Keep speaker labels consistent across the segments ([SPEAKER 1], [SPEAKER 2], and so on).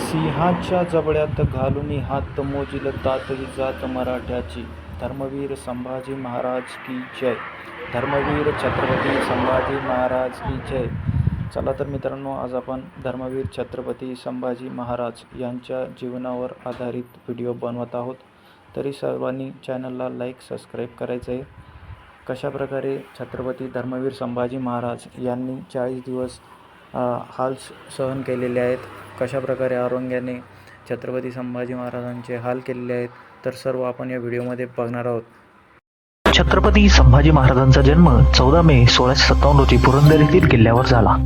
[SPEAKER 1] सिंहाच्या जबड्यात घालून हात मोजील तातही जात मराठ्याची. धर्मवीर संभाजी महाराज की जय. धर्मवीर छत्रपती संभाजी महाराज की जय. चला तर मित्रांनो, आज आपण धर्मवीर छत्रपती संभाजी महाराज यांच्या जीवनावर आधारित व्हिडिओ बनवत आहोत. तरी सर्वांनी चॅनलला लाईक सबस्क्राईब करायचं आहे. कशाप्रकारे छत्रपती धर्मवीर संभाजी महाराज यांनी 40 दिवस हाल सहन केलेले आहेत, कशाप्रकारे औरंग्याने छत्रपती संभाजी महाराजांचे हाल केलेले आहेत, तर सर्व आपण या व्हिडिओमध्ये बघणार आहोत.
[SPEAKER 2] छत्रपती संभाजी महाराजांचा जन्म 14 मे 1657 रोजी पुरंदर येथील किल्ल्यावर झाला.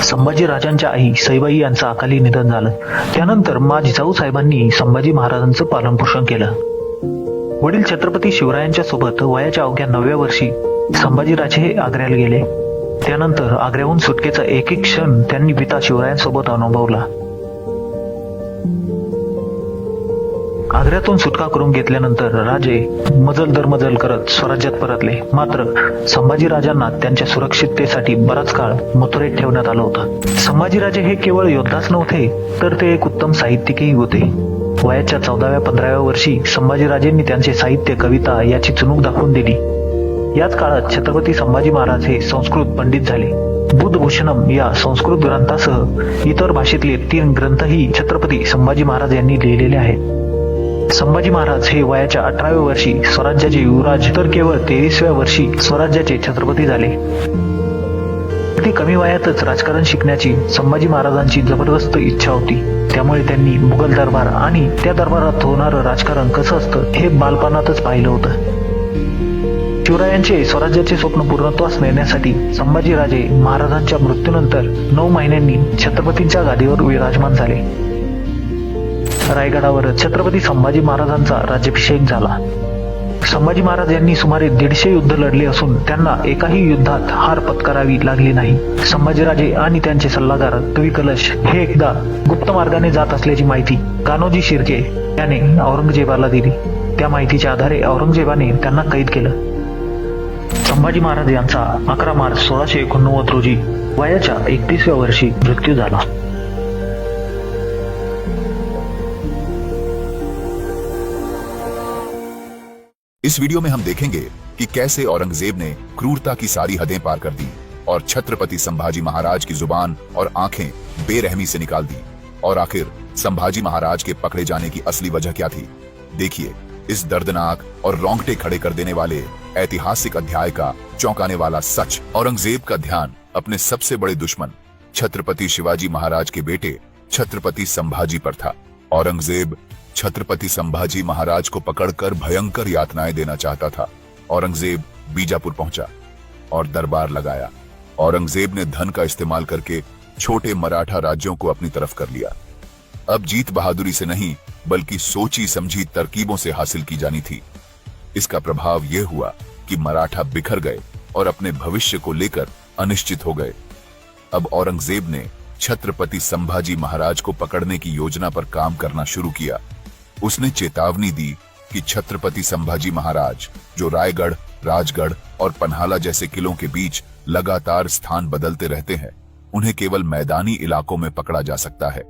[SPEAKER 2] संभाजी राजांच्या आई सईबाई यांचं अकाली निधन झालं. त्यानंतर मा जिजाऊ साहेबांनी संभाजी महाराजांचं पालनपोषण केलं. वडील छत्रपती शिवरायांच्या सोबत वयाच्या अवघ्या 9व्या वर्षी संभाजीराजे हे आग्र्याला गेले. त्यानंतर आग्र्याहून सुटकेचा एक एक क्षण त्यांनी पिता शिवरायांसोबत अनुभवला. आग्र्यातून सुटका करून घेतल्यानंतर राजे मजल दर मजल करत स्वराज्यात परतले. मात्र संभाजीराजांना त्यांच्या सुरक्षिततेसाठी बराच काळ मथुरेत ठेवण्यात आलं होतं. संभाजीराजे हे केवळ योद्धाच नव्हते, तर ते एक उत्तम साहित्यिकही होते. वयाच्या 14व्या-15व्या वर्षी संभाजीराजेंनी त्यांचे साहित्य, कविता याची चुणूक दाखवून दिली. याच काळात छत्रपती संभाजी महाराज हे संस्कृत पंडित झाले. बुधभूषणम या संस्कृत ग्रंथासह इतर भाषेतले 3 ग्रंथही छत्रपती संभाजी महाराज यांनी लिहिलेले आहेत. संभाजी महाराज हे वयाच्या 18व्या वर्षी स्वराज्याचे युवराज, तर केवळ 23व्या वर्षी स्वराज्याचे छत्रपती झाले. अगदी कमी वयातच राजकारण शिकण्याची संभाजी महाराजांची जबरदस्त इच्छा होती. त्यामुळे त्यांनी मुघल दरबार आणि त्या दरबारात होणारं राजकारण कसं असतं हे बालपणातच पाहिलं होतं. शिवरायांचे स्वराज्याचे स्वप्न पूर्णत्वास नेण्यासाठी संभाजीराजे महाराजांच्या मृत्यूनंतर 9 महिन्यांनी छत्रपतींच्या गादीवर विराजमान झाले. रायगडावर छत्रपती संभाजी महाराजांचा राज्याभिषेक झाला. संभाजी महाराज यांनी सुमारे 150 युद्ध लढले असून त्यांना एकाही युद्धात हार पत्करावी लागली नाही. संभाजीराजे आणि त्यांचे सल्लागार कवी कलश हे एकदा गुप्त मार्गाने जात असल्याची माहिती कान्होजी शिर्के याने औरंगजेबाला दिली. त्या माहितीच्या आधारे औरंगजेबाने त्यांना कैद केलं. संभाजी महाराज यांचा 11 मार्च 1689 रोजी वयाच्या 31व्या वर्षी मृत्यू झाला.
[SPEAKER 3] इस वीडियो में हम देखेंगे कि कैसे औरंगजेब ने क्रूरता की सारी हदें पार कर दी और छत्रपति संभाजी महाराज की जुबान और आंखें बेरहमी से निकाल दी, और आखिर संभाजी महाराज के पकड़े जाने की असली वजह क्या थी. देखिए इस दर्दनाक और रोंगटे खड़े कर देने वाले ऐतिहासिक अध्याय का चौंकाने वाला सच. औरंगजेब का ध्यान अपने सबसे बड़े दुश्मन छत्रपति शिवाजी महाराज के बेटे छत्रपति संभाजी पर था. औरंगजेब छत्रपति संभाजी महाराज को पकड़कर भयंकर यातनाएं देना चाहता था. औरंगजेब बीजापुर पहुंचा और दरबार लगाया. औरंगजेब ने धन का इस्तेमाल करके छोटे मराठा राज्यों को अपनी तरफ कर लिया. अब जीत बहादुरी से नहीं बल्कि सोची समझी तरकीबों से हासिल की जानी थी. इसका प्रभाव यह हुआ कि मराठा बिखर गए और अपने भविष्य को लेकर अनिश्चित हो गए. अब औरंगजेब ने छत्रपति संभाजी महाराज को पकड़ने की योजना पर काम करना शुरू किया. उसने चेतावनी दी कि छत्रपति संभाजी महाराज, जो रायगढ़, राजगढ़ और पन्हाला जैसे किलों के बीच लगातार स्थान बदलते रहते हैं, उन्हें केवल मैदानी इलाकों में पकड़ा जा सकता है.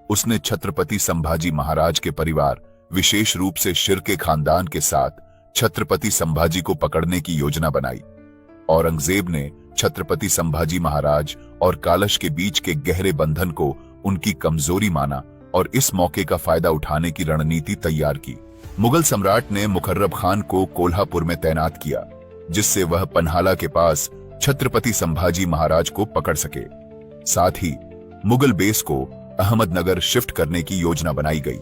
[SPEAKER 3] उसने छत्रपति संभाजी महाराज के परिवार, विशेष रूप से शिर्के खानदान के साथ छत्रपति संभाजी को पकड़ने की योजना बनाई. औरंगजेब ने छत्रपति संभाजी महाराज और कालश के बीच के गहरे बंधन को उनकी कमजोरी माना और इस मौके का फायदा उठाने की रणनीति तैयार की. मुगल सम्राट ने मुकर्रब खान को कोल्हापुर में तैनात किया, जिससे वह पन्हाला के पास छत्रपति संभाजी महाराज को पकड़ सके. साथ ही मुगल बेस को अहमदनगर शिफ्ट करने की योजना बनाई गई.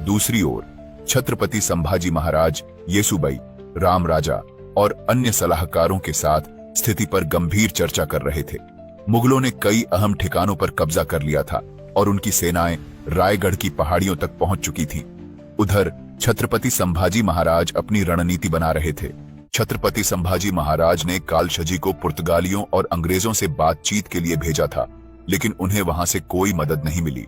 [SPEAKER 3] दूसरी ओर छत्रपति संभाजी महाराज येसुबाई, राम राजा और अन्य सलाहकारों के साथ स्थिति पर गंभीर चर्चा कर रहे थे. मुगलों ने कई अहम ठिकानों पर कब्जा कर लिया था और उनकी सेनाएं रायगढ़ की पहाड़ियों तक पहुंच चुकी थीं. उधर छत्रपति संभाजी महाराज अपनी रणनीति बना रहे थे. छत्रपति संभाजी महाराज ने कालशजी को पुर्तगालियों और अंग्रेजों से बातचीत के लिए भेजा था, लेकिन उन्हें वहां से कोई मदद नहीं मिली.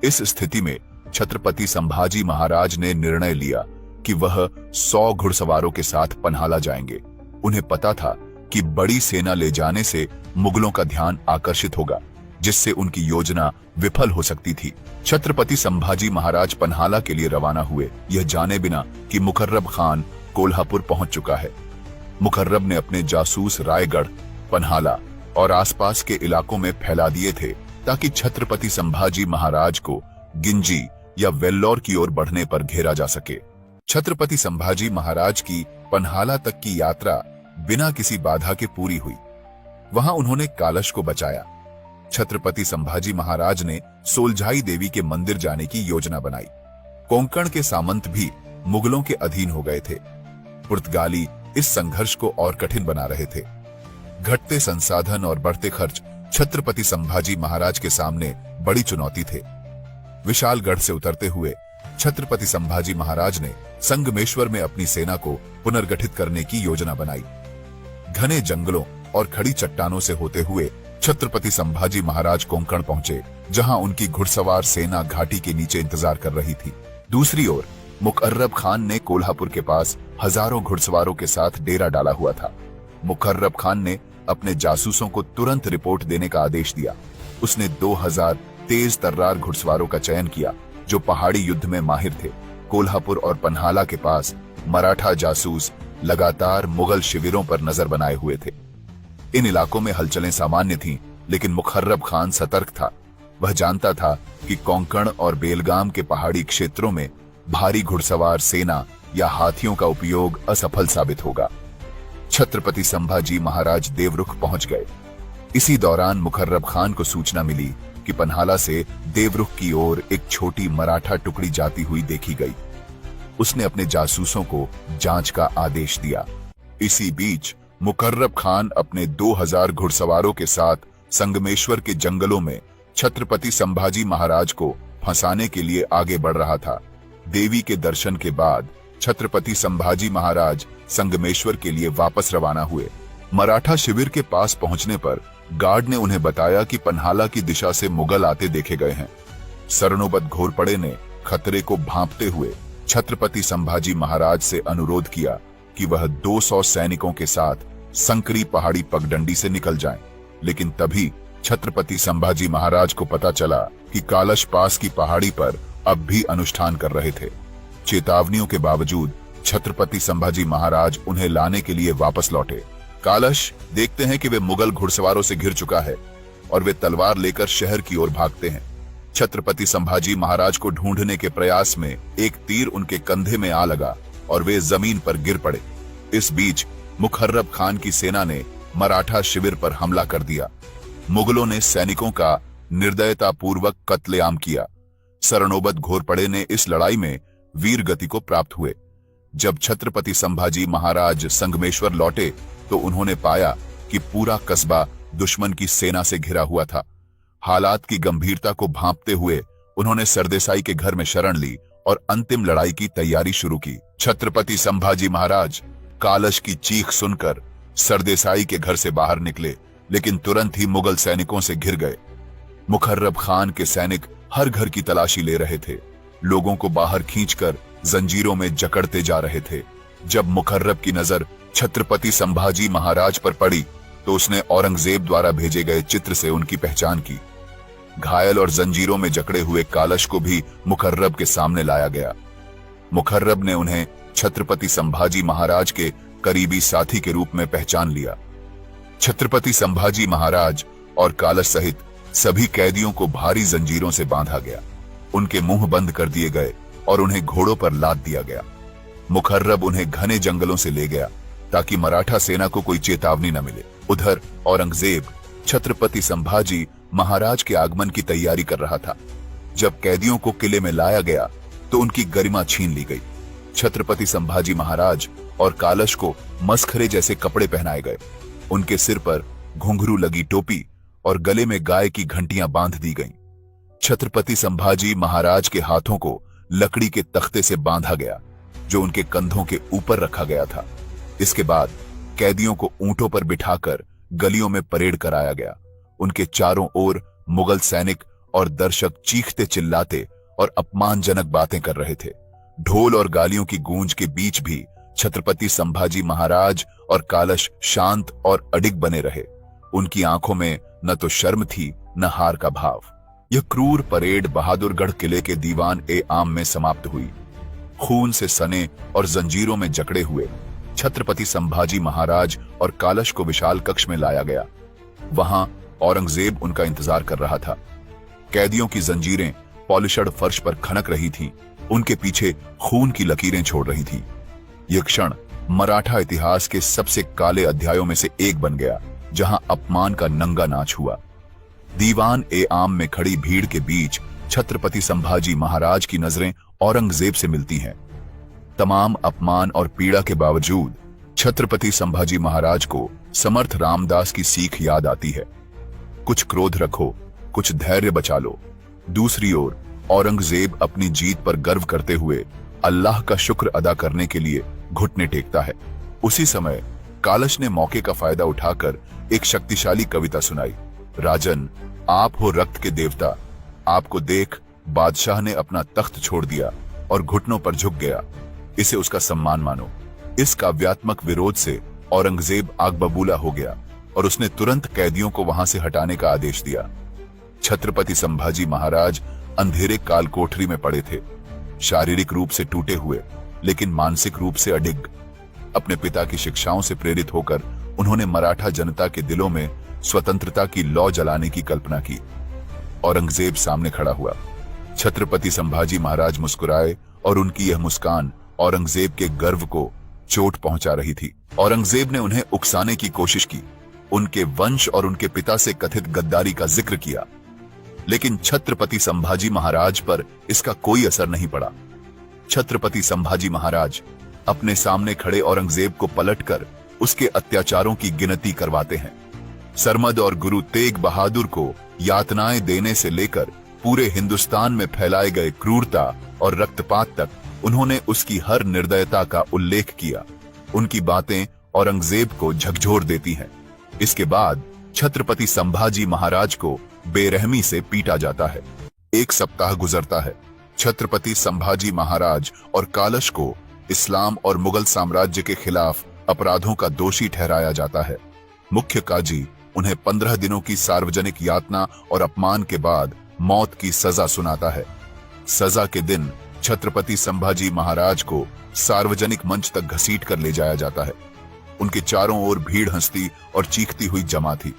[SPEAKER 3] इस स्थिति में छत्रपति संभाजी महाराज ने निर्णय लिया कि वह 100 घुड़सवारों के साथ पन्हाला जाएंगे. उन्हें पता था कि बड़ी सेना ले जाने से मुगलों का ध्यान आकर्षित होगा, जिससे उनकी योजना विफल हो सकती थी। छत्रपति संभाजी महाराज पन्हाला के लिए रवाना हुए, यह जाने बिना कि मुकर्रब खान कोल्हापुर पहुंच चुका है। मुकर्रब ने अपने जासूस रायगढ़, पन्हाला और आसपास के इलाकों में फैला दिए थे ताकि छत्रपति संभाजी महाराज को गिंजी या वेल्लोर की ओर बढ़ने पर घेरा जा सके। छत्रपति संभाजी महाराज की पन्हाला तक की यात्रा बिना किसी बाधा के पूरी हुई। वहां उन्होंने कालश को बचाया। छत्रपति संभाजी महाराज ने सोलझाई देवी के मंदिर जाने की योजना बनाई। कोंकण के सामंत भी मुगलों के अधीन हो गए थे। पुर्तगाली इस संघर्ष को और कठिन बना रहे थे। घटते संसाधन और बढ़ते खर्च छत्रपति संभाजी महाराज के सामने बड़ी चुनौती थे। विशालगढ़ से उतरते हुए छत्रपति संभाजी महाराज ने संगमेश्वर में अपनी सेना को पुनर्गठित करने की योजना बनाई। घने जंगलों और खड़ी चट्टानों से होते हुए छत्रपति संभाजी महाराज कोंकण पहुंचे, जहां उनकी घुड़सवार सेना घाटी के नीचे इंतजार कर रही थी। दूसरी ओर मुकर्रब खान ने कोल्हापुर के पास हजारों घुड़सवारों के साथ डेरा डाला हुआ था। मुकर्रब खान ने अपने जासूसों को तुरंत रिपोर्ट देने का आदेश दिया। उसने 2000 तेज तर्रार घुड़सवारों का चयन किया जो पहाड़ी युद्ध में माहिर थे। कोल्हापुर और पन्हाला के पास मराठा जासूस लगातार मुगल शिविरों पर नजर बनाए हुए थे। इन इलाकों में हलचलें सामान्य थीं, लेकिन मुकर्रब खान सतर्क था। वह जानता था कि कोंकण और बेलगाम के पहाड़ी क्षेत्रों में भारी घुड़सवार सेना या हाथियों का उपयोग असफल साबित होगा। छत्रपति संभाजी महाराज देवरुख पहुंच गए। इसी दौरान मुकर्रब खान को सूचना मिली कि पन्हाला से देवरुख की ओर एक छोटी मराठा टुकड़ी जाती हुई देखी गई। उसने अपने जासूसों को जांच का आदेश दिया। इसी बीच मुकर्रब खान अपने 2000 घुड़सवारों के साथ संगमेश्वर के जंगलों में छत्रपति संभाजी महाराज को फंसाने के लिए आगे बढ़ रहा था। देवी के दर्शन के बाद छत्रपति संभाजी महाराज संगमेश्वर के लिए वापस रवाना हुए। मराठा शिविर के पास पहुंचने पर गार्ड ने उन्हें बताया कि पन्हाला की दिशा से मुगल आते देखे गए हैं। सरणोबत घोरपड़े ने खतरे को भांपते हुए छत्रपति संभाजी महाराज से अनुरोध किया कि वह 200 सैनिकों के साथ संकरी पहाड़ी पगडंडी से निकल जाएं। लेकिन तभी छत्रपति संभाजी महाराज को पता चला कि कालश पास की पहाड़ी पर अब भी अनुष्ठान कर रहे थे। चेतावनियों के बावजूद छत्रपति संभाजी महाराज उन्हें लाने के लिए वापस लौटे। कालश देखते हैं कि वे मुगल घुड़सवारों से घिर चुका है और वे तलवार लेकर शहर की ओर भागते हैं। छत्रपति संभाजी महाराज को ढूंढने के प्रयास में एक तीर उनके कंधे में आ लगा और वे जमीन पर गिर पड़े। इस बीच मुकर्रब खान की सेना ने मराठा शिविर पर हमला कर दिया। मुगलों ने सैनिकों का निर्दयतापूर्वक कत्लेआम किया। सरणोबत घोरपड़े ने इस लड़ाई में वीर गति को प्राप्त हुए। जब छत्रपति संभाजी महाराज संगमेश्वर लौटे तो उन्होंने पाया कि पूरा कस्बा दुश्मन की सेना से घिरा हुआ था। हालात की गंभीरता को भांपते हुए उन्होंने सरदेसाई के घर में शरण ली और अंतिम लड़ाई की तैयारी शुरू की। छत्रपति संभाजी महाराज कालश की चीख सुनकर सरदेसाई के घर से बाहर निकले, लेकिन तुरंत ही मुगल सैनिकों से घिर गए। मुकर्रब खान के सैनिक हर घर की तलाशी ले रहे थे, लोगों को बाहर खींचकर जंजीरों में जकड़ते जा रहे थे। जब मुकर्रब की नजर छत्रपति संभाजी महाराज पर पड़ी तो उसने औरंगजेब द्वारा भेजे गए चित्र से उनकी पहचान की। घायल और जंजीरों में जकड़े हुए कालश को भी मुकर्रब के सामने लाया गया। मुकर्रब ने उन्हें छत्रपति संभाजी महाराज के करीबी साथी के रूप में पहचान लिया। छत्रपति संभाजी महाराज और कालश सहित सभी कैदियों को भारी जंजीरों से बांधा गया। उनके मुंह बंद कर दिए गए और उन्हें घोड़ों पर लाद दिया गया। मुकर्रब उन्हें घने जंगलों से ले गया ताकि मराठा सेना को कोई चेतावनी न मिले। उधर औरंगजेब छत्रपति संभाजी महाराज के आगमन की तैयारी कर रहा था। जब कैदियों को किले में लाया गया तो उनकी गरिमा छीन ली गई। छत्रपति संभाजी महाराज और कालश को मसखरे जैसे कपड़े पहनाए गए। उनके सिर पर घुंघरू लगी टोपी और गले में गाय की घंटियां बांध दी गईं। छत्रपति संभाजी महाराज के हाथों को लकड़ी के तख्ते से बांधा गया जो उनके कंधों के ऊपर रखा गया था। इसके बाद कैदियों को ऊंटों पर बिठाकर गलियों में परेड कराया गया। उनके चारों ओर मुगल सैनिक और दर्शक चीखते चिल्लाते और अपमानजनक बातें कर रहे थे। ढोल और गालियों की गूंज के बीच भी छत्रपति संभाजी महाराज और कालश शांत और अडिग बने रहे। उनकी आंखों में न तो शर्म थी न हार का भाव। यह क्रूर परेड बहादुरगढ़ किले के दीवान ए आम में समाप्त हुई। खून से सने और जंजीरों में जकड़े हुए छत्रपति संभाजी महाराज और कालश को विशाल कक्ष में लाया गया। वहां औरंगजेब उनका इंतजार कर रहा था। कैदियों की जंजीरें पॉलिशड फर्श पर खनक रही थीं, उनके पीछे खून की लकीरें छोड़ रही थी। यह क्षण मराठा इतिहास के सबसे काले अध्यायों में से एक बन गया, जहां अपमान का नंगा नाच हुआ। दीवान ए आम में खड़ी भीड़ के बीच छत्रपति संभाजी महाराज की नजरें औरंगजेब से मिलती हैं। तमाम अपमान और पीड़ा के बावजूद छत्रपति संभाजी महाराज को समर्थ रामदास की सीख याद आती है, कुछ क्रोध रखो, कुछ धैर्य बचा लो। दूसरी ओर औरंगजेब अपनी जीत पर गर्व करते हुए अल्लाह का शुक्र अदा करने के लिए घुटने टेकता है। उसी समय कालश ने मौके का फायदा उठाकर एक शक्तिशाली कविता सुनाई। राजन, आप हो रक्त के देवता, आपको देख बादशाह ने अपना तख्त छोड़ दिया और घुटनों पर झुक गया, इसे उसका सम्मान मानो। इस काव्यात्मक विरोध से औरंगजेब आग बबूला हो गया और उसने तुरंत कैदियों को वहां से हटाने का आदेश दिया। छत्रपति संभाजी महाराज अंधेरे काल कोठरी में पड़े थे, शारीरिक रूप से टूटे हुए लेकिन मानसिक रूप से अडिग। अपने पिता की शिक्षाओं से प्रेरित होकर उन्होंने मराठा जनता के दिलों में स्वतंत्रता की लौ जलाने की कल्पना की। औरंगजेब सामने खड़ा हुआ। छत्रपति संभाजी महाराज मुस्कुराए और उनकी यह मुस्कान औरंगजेब के गर्व को चोट पहुंचा रही थी। औरंगजेब ने उन्हें उकसाने की कोशिश की, उनके वंश और उनके पिता से कथित गद्दारी का जिक्र किया, लेकिन छत्रपति संभाजी महाराज पर इसका कोई असर नहीं पड़ा। छत्रपति संभाजी महाराज अपने सामने खड़े औरंगजेब को पलटकर उसके अत्याचारों की गिनती करवाते हैं। सरमद और गुरु तेग बहादुर को यातनाएं देने से लेकर पूरे हिंदुस्तान में फैलाए गए क्रूरता और रक्तपात तक उन्होंने उसकी हर निर्दयता का उल्लेख किया। उनकी बातें औरंगजेब को झकझोर देती हैं। इसके बाद छत्रपति संभाजी महाराज को बेरहमी से पीटा जाता है। एक सप्ताह गुजरता है। छत्रपति संभाजी महाराज और कालश को इस्लाम और मुगल साम्राज्य के खिलाफ अपराधों का दोषी ठहराया जाता है। मुख्य काजी उन्हें 15 दिनों की सार्वजनिक यातना और अपमान के बाद मौत की सजा सुनाता है। सजा के दिन छत्रपति संभाजी महाराज को सार्वजनिक मंच तक घसीट कर ले जाया जाता है। उनके चारों ओर भीड़ हंसती और चीखती हुई जमा थी।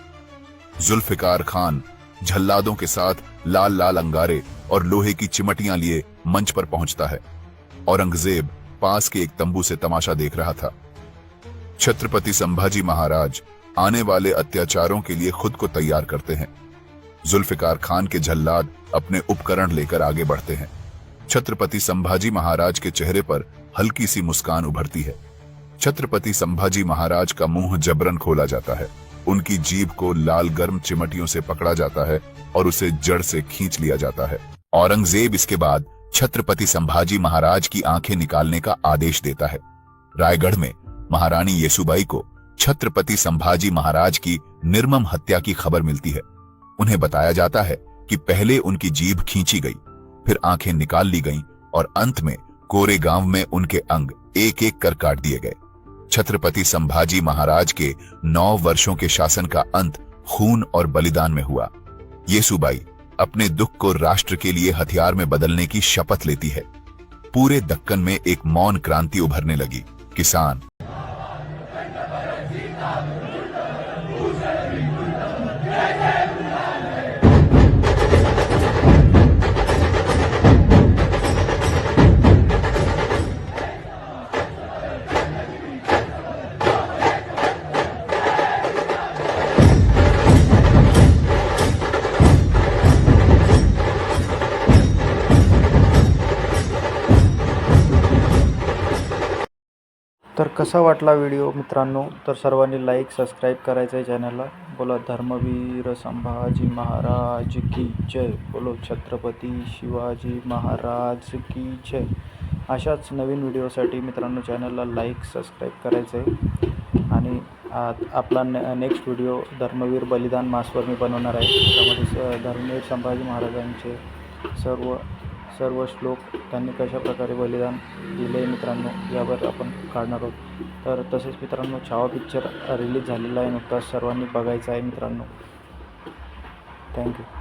[SPEAKER 3] जुल्फिकार खान झल्लादों के साथ लाल लाल अंगारे और लोहे की चिमटियां लिए मंच पर पहुंचता है। औरंगजेब पास के एक तंबू से तमाशा देख रहा था। छत्रपति संभाजी महाराज आने वाले अत्याचारों के लिए खुद को तैयार करते हैं। जुल्फिकार खान के झल्लाद अपने उपकरण लेकर आगे बढ़ते हैं। छत्रपति संभाजी महाराज के चेहरे पर हल्की सी मुस्कान उभरती है। छत्रपति संभाजी महाराज का मुंह जबरन खोला जाता है। उनकी जीभ को लाल गर्म चिमटियों से पकड़ा जाता है और उसे जड़ से खींच लिया जाता है। औरंगजेब इसके बाद छत्रपति संभाजी महाराज की आंखें निकालने का आदेश देता है। रायगढ़ में महारानी येसुबाई को छत्रपति संभाजी महाराज की निर्मम हत्या की खबर मिलती है। उन्हें बताया जाता है कि पहले उनकी जीभ खींची गई, फिर आंखें निकाल ली गईं और अंत में कोरेगांव में उनके अंग एक एक कर काट दिए गए। छत्रपति संभाजी महाराज के 9 वर्षों के शासन का अंत खून और बलिदान में हुआ। येसुबाई अपने दुख को राष्ट्र के लिए हथियार में बदलने की शपथ लेती है। पूरे दक्कन में एक मौन क्रांति उभरने लगी। किसान
[SPEAKER 1] तर कसा वाटला व्हिडिओ मित्रांनो, तर सर्वांनी लाईक सबस्क्राईब करायचं आहे चॅनलला। बोलो धर्मवीर संभाजी महाराज की जय, बोलो छत्रपती शिवाजी महाराज की जय। अशाच नवीन व्हिडिओसाठी मित्रांनो चॅनलला लाईक सबस्क्राईब करायचं आहे। आणि आपला नेक्स्ट व्हिडिओ धर्मवीर बलिदान मासवर मी बनवणार आहे। त्यामध्ये धर्मवीर संभाजी महाराजांचे सर्व सर्व श्लोक त्यांनी कशाप्रकारे बलिदान दिले मित्रांनो यावर आपण काढणार आहोत. तर तसेच मित्रांनो छावा पिक्चर रिलीज झालेला आहे नुकताच, सर्वांनी बघायचा आहे मित्रांनो. थँक्यू.